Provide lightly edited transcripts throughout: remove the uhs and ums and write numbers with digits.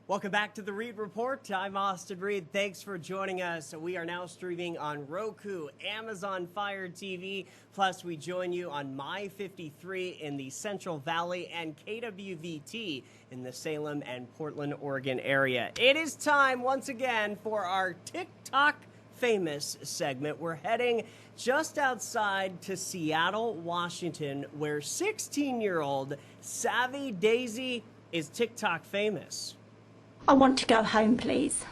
Welcome back to the Reed Report. I'm Austin Reed. Thanks for joining us. We are now streaming on Roku, Amazon Fire TV. Plus, we join you on My 53 in the Central Valley and KWVT in the Salem and Portland, Oregon area. It is time once again for our TikTok Famous segment. We're heading just outside to Seattle, Washington, where 16-year-old Savvy Daisy is TikTok famous. I want to go home, please.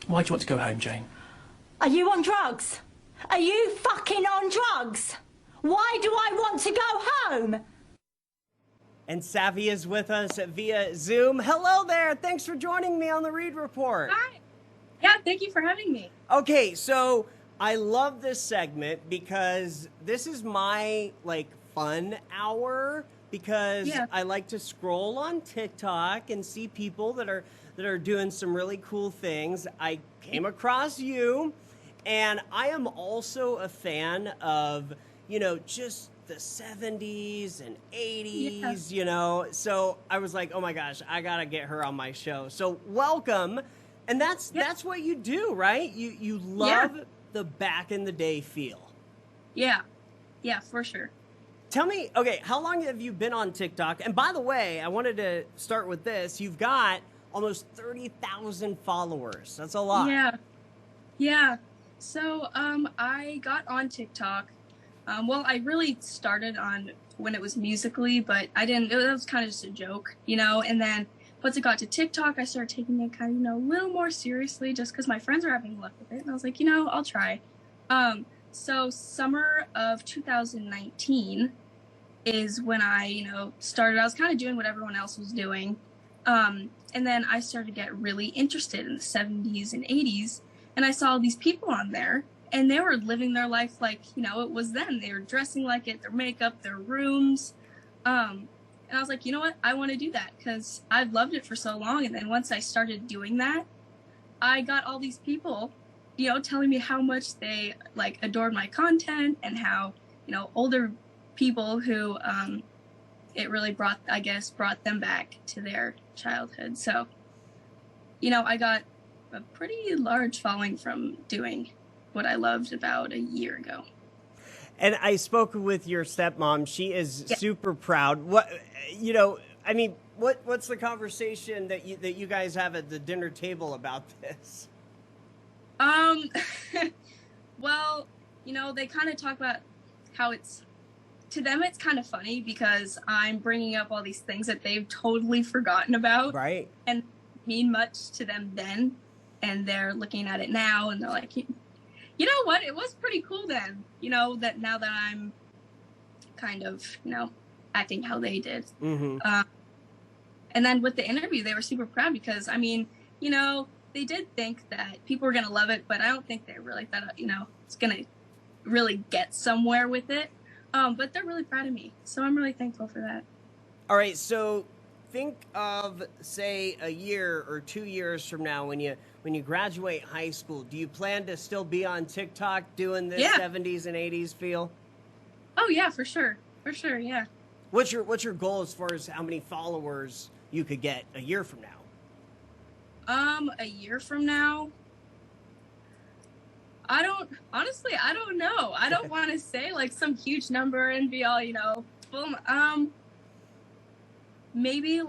Why do you want to go home, Jane? Are you on drugs? Are you fucking on drugs? Why do I want to go home? And Savvy is with us via Zoom. Hello there. Thanks for joining me on the Reed Report. Hi. Yeah, thank you for having me. Okay, so I love this segment because this is my, fun hour. Because I like to scroll on TikTok and see people that are doing some really cool things. I came across you, and I am also a fan of, just the 70s and 80s, So I was like, oh my gosh, I gotta get her on my show. So welcome. And that's what you do, right? You love the back in the day feel. Yeah, for sure. Tell me, okay, how long have you been on TikTok? And by the way, I wanted to start with this. You've got almost 30,000 followers. That's a lot. Yeah. So I got on TikTok. I really started on when it was Musically, but I didn't. It was kind of just a joke, And then once it got to TikTok, I started taking it kind of, a little more seriously, just because my friends were having luck with it, and I was like, I'll try. So summer of 2019 is when I, started. I was kind of doing what everyone else was doing. And then I started to get really interested in the 70s and 80s. And I saw these people on there, and they were living their life like, it was them. They were dressing like it, their makeup, their rooms. And I was like, you know what? I want to do that because I've loved it for so long. And then once I started doing that, I got all these people telling me how much they adored my content and how, older people who it really brought them back to their childhood. So, I got a pretty large following from doing what I loved about a year ago. And I spoke with your stepmom. She is super proud. What's the conversation that you guys have at the dinner table about this? Well, they kind of talk about how to them it's kind of funny because I'm bringing up all these things that they've totally forgotten about. Right. And mean much to them then. And they're looking at it now and they're like, you know what? It was pretty cool then, that now that I'm kind of, acting how they did. Mm-hmm. And then with the interview, they were super proud because, they did think that people were going to love it, but I don't think they really thought, it's going to really get somewhere with it. But they're really proud of me. So I'm really thankful for that. All right. So think of, say, a year or 2 years from now when you graduate high school. Do you plan to still be on TikTok doing this 70s and 80s feel? Oh, yeah, for sure. For sure, yeah. What's your goal as far as how many followers you could get a year from now? A year from now, I don't know. I don't want to say some huge number and be all, boom. Maybe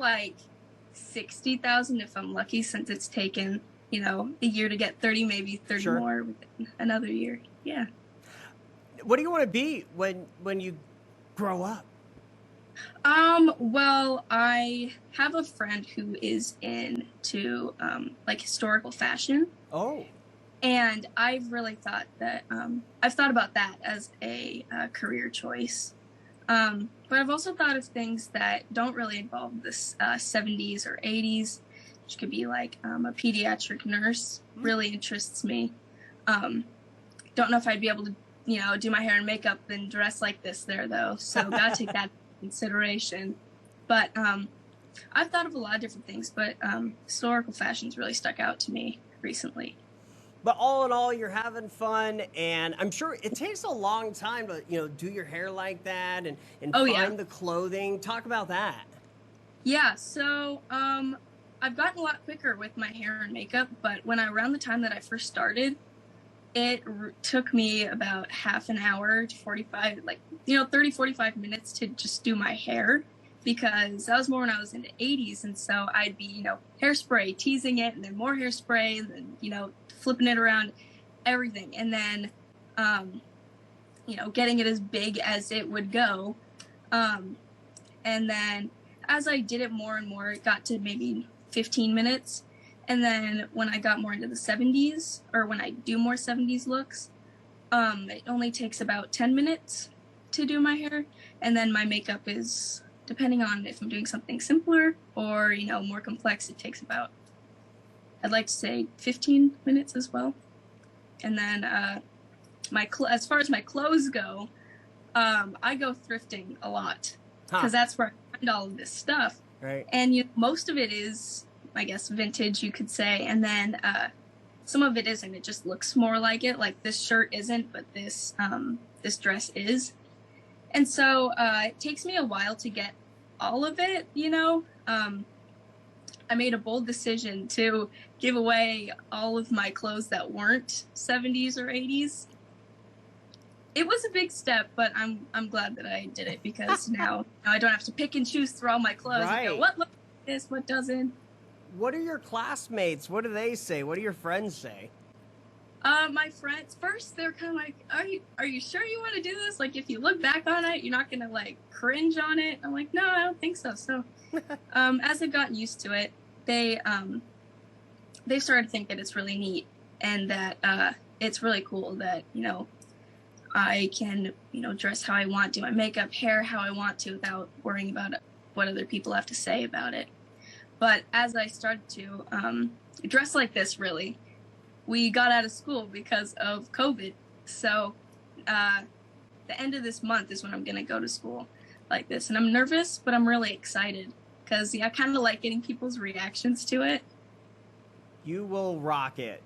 60,000 if I'm lucky, since it's taken, a year to get 30, maybe 30 more within another year. Yeah. What do you want to be when you grow up? Well, I have a friend who is into, historical fashion. Oh. And I've really thought that, I've thought about that as a career choice. But I've also thought of things that don't really involve this 70s or 80s, which could be a pediatric nurse. Really interests me. Don't know if I'd be able to, do my hair and makeup and dress like this there, though. So gotta take that consideration. But I've thought of a lot of different things, but historical fashion's really stuck out to me recently. But all in all, you're having fun, and I'm sure it takes a long time to do your hair like that and find the clothing. Talk about that. Yeah, so I've gotten a lot quicker with my hair and makeup, but around the time that I first started, it took me about half an hour to 45, 30, 45 minutes to just do my hair, because that was more when I was in the 80s. And so I'd be, hairspray, teasing it, and then more hairspray, and then, flipping it around, everything. And then, getting it as big as it would go. And then as I did it more and more, it got to maybe 15 minutes. And then when I got more into the 70s, or when I do more 70s looks, it only takes about 10 minutes to do my hair. And then my makeup is, depending on if I'm doing something simpler or, more complex, it takes about, I'd like to say 15 minutes as well. And then as far as my clothes go, I go thrifting a lot, because that's where I find all of this stuff. Right. And most of it is, I guess, vintage, you could say. And then some of it isn't. It just looks more like it. Like this shirt isn't, but this dress is. And so it takes me a while to get all of it, I made a bold decision to give away all of my clothes that weren't 70s or 80s. It was a big step, but I'm glad that I did it, because now I don't have to pick and choose through all my clothes. Right. And go, what looks like this, what doesn't. What are your classmates? What do they say? What do your friends say? My friends, first they're kind of like, are you sure you want to do this? Like, if you look back on it, you're not gonna cringe on it. I'm like, no, I don't think so. So, as I've gotten used to it, they started to think that it's really neat, and that it's really cool that I can dress how I want, do my makeup, hair how I want to, without worrying about what other people have to say about it. But as I started to dress like this, really, we got out of school because of COVID. So the end of this month is when I'm going to go to school like this. And I'm nervous, but I'm really excited, because I kind of like getting people's reactions to it. You will rock it.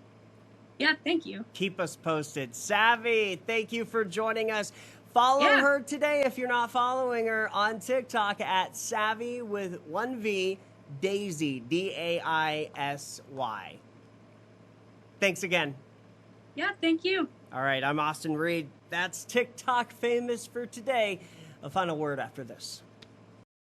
Yeah, thank you. Keep us posted. Savvy, thank you for joining us. Follow her today if you're not following her on TikTok at Savvy with 1V Daisy, Daisy. Thanks again. Yeah, thank you. All right, I'm Austin Reed. That's TikTok famous for today. A final word after this.